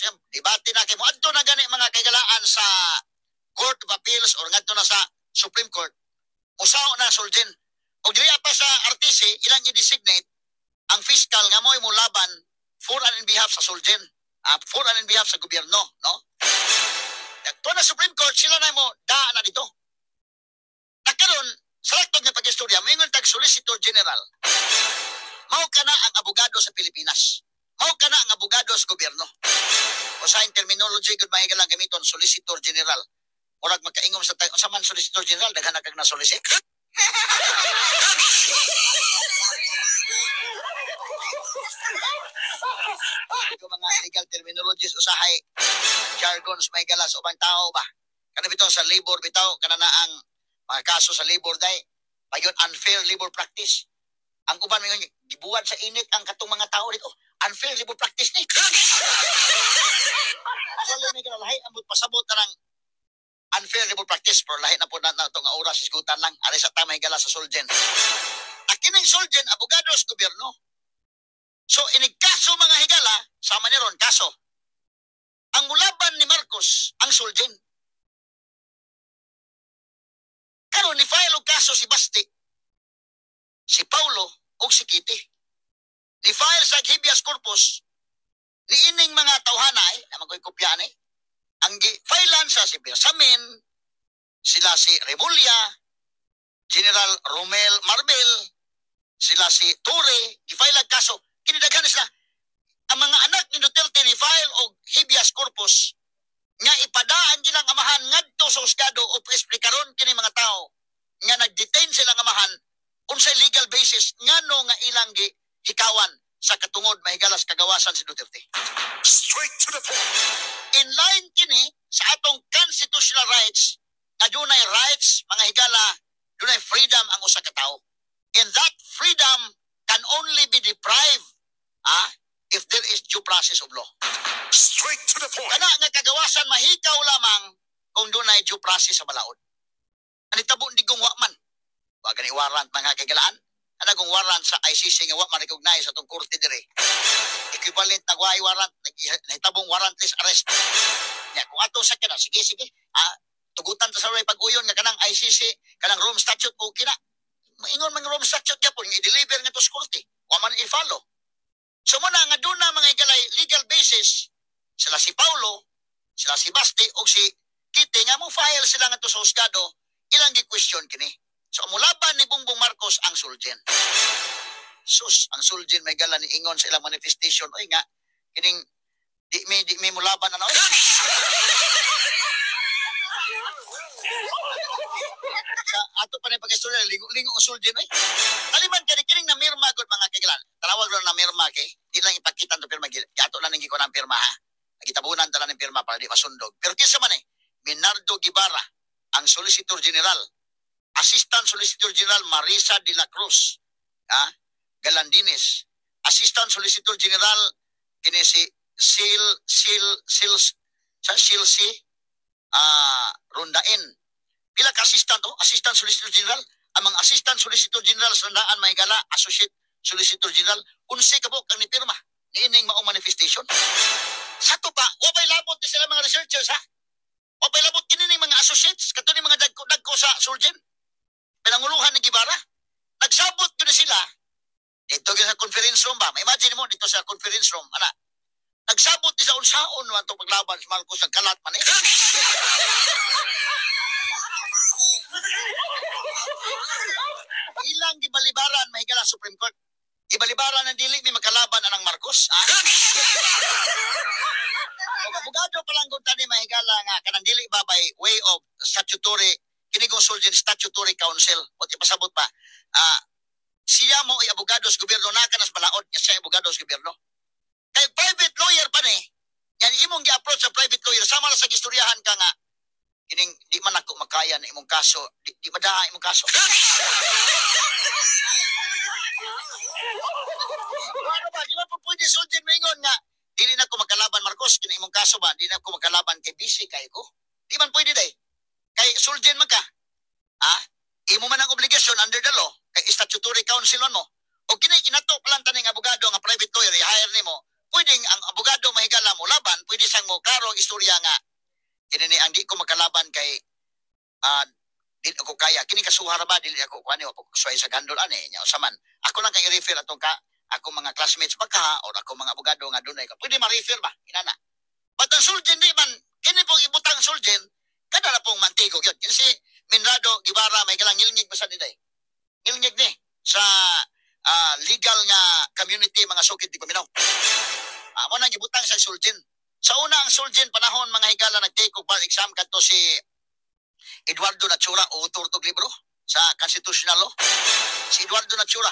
Marcos, debate na kay mo adto na gani mga kagalaan sa Court of Appeals or ngadto na sa Supreme Court. Usaw na Solgen. Og dili pa sa RTC ilang i-designate ang fiscal nga mo'y mo laban for and in behalf sa Solgen. For and in behalf sa gobyerno, no? Dagto na Supreme Court sila na mo na dito. Nagkaroon sa laktod nga pag-istorya, mayroon tag Solicitor General. Mao ka na ang abogado sa Pilipinas. Mao ka na ang abogado sa gobyerno. O sa terminology, good mahigalang gamiton, Solicitor General. Murag magkaingom sa tayo. Sa man Solicitor General, daghan kag na solicit. Ito mga legal terminologies, usahay, jargons, may galas, o bang tao ba? Kana bitaw sa labor, bitaw, kana na ang mga kaso sa labor day, payon unfair labor practice. Ang uban mo yung gibuwad sa init ang katong mga tao dito. Unfair labor practice ni. Wala may kanalahay, ambot pasabot na ng unfair labor practice, pero lahi na po na ito nga oras, isgutan lang, ari sa tamay gala sa Solgen. Akining Solgen, abogado sa gobyerno. So, inigkaso mga higala, sama ni ron, kaso. Ang mulaban ni Marcos, ang Solgen. Karon ni file og kaso si Basti, si Paulo o si Kitty. Ni file sa habeas corpus ni ining mga tawhanay na magoy kopyaan ang filean sa si Bersamin, sila si Remulla, General Romel Marbel, sila si Torre, i-file ang kaso. Kinidaghan sila ang mga anak ni Duterte ni file og habeas corpus nga ipadaan gilang amahan ngadto sa husgado o explikaron kini mga tao nga nag-detain silang amahan unsay legal basis ngano nga ilang hikawan sa katungod mahigalas kagawasan si Duterte. Straight to the point. In line kini sa atong constitutional rights nga dunay rights mga higala, dunay freedom ang usa ka tawo. And that freedom can only be deprived if there is due process of law. Straight to the point. Kana nga kagawasan mahikaw lamang kung dunay due process sa balaod. Ani tabo di gong wa man. Wa gani warrant mga kagalaan. Ana gong warrant sa ICC nga wa ma-recognize sa tong korte dire. Equivalent na wa warrant nahitabong warrantless arrest. Nya kung ato sa kana sige tugutan ta sa pag-uyon nga kanang ICC kanang Rome Statute okay na. Maingon man Rome Statute gyapon nga i-deliver nga to sa korte. Wa man i-follow. So muna nga doon na mga igalay legal basis, sila si Paulo, sila si Basti, o si Kitty, nga mo file sila nga to sa husgado, ilang gi-question kini. So mulaban ni Bongbong Marcos ang Solgen. Sus, ang Solgen may gala ni ingon sa ilang manifestation, oy nga, kining di may mulaban ano. Sa ato pa rin pag-istorya, lingo ang Solgen, oy. Taliman kining namirma gud mga kailan. Tarawag ron na mirma kay, di lang ipakita ng pirma, gato na nang ko ng pirma ha. Nagitabunan tala ng pirma para di masundog. Pero kinsa man Minardo Guevara, ang Solicitor General, Assistant Solicitor General Marisa de la Cruz, Galandines, Assistant Solicitor General kini si Silsi Rondain. Pila ka assistant Assistant Solicitor General, ang mga Assistant Solicitor General sa Randaan Mahigala, Associate Solicitor General, unsi ka po ang nipirma ni ining maong manifestation. Sa to pa, wapay labot ni sila mga researchers ha? Wapay labot kini mga associates, kato ni mga dagko sa Solgen. Pinanguluhan ni Guevara. Nagsabot ko na sila, dito sa conference room ba? Imagine mo dito sa conference room, nagsabot ni sa unsaon man itong paglaban sa Marcos ng kalat man Ilang gibalibaran mahigala Supreme Court. Gibalibaran ng dili ni makalaban anang Marcos. Kung abogado pa lang gunta ni mahigala nga kanang dili ba by way of statutory kinigong Solgen Statutory Council. O ipasabot pa. Siya mo ay abogado sa gobyerno na kanas balaod niya siya abogado sa gobyerno. Kay private lawyer pa ni. Yan imong gi-approach sa private lawyer sama lang sa gistoryahan ka nga kining di man ako makaya na imong kaso, di madaha imong kaso. Ano ba, di ba po pwede Solgen maingon nga, di rin ako magkalaban Marcos, kina imong kaso ba, di na ako magkalaban kay BC kay ko. Di man pwede day. Kay Solgen man ka. Imo man ang obligasyon under the law, kay statutory council mo. O kini inato palang taning abogado nga private lawyer, i-hire nimo, pwedeng ang abogado mahigala mo makalaban, pwede sang mo klaro istorya nga kini ang di ko makalaban kay di ako kaya kini kasuhara ba dili ako kuan ako suway sa gandol ani nya usaman ako lang kay i-refer atong ka ako mga classmates pagka or ako mga abogado nga dunay ka pwede ma-refer ba inana but ang suljen di man kini pong ibutang suljen kada na pong mantigo gyud kasi Minrado Gibara may kalang ngilngig basta diday ngilngig ni sa legal nga community mga sukid di paminaw mo nang gibutang sa suljen sa una ang suljen panahon mga higala nag-take og bar exam kadto si Eduardo Natura, author tog libro sa constitutional law. Si Eduardo Natura.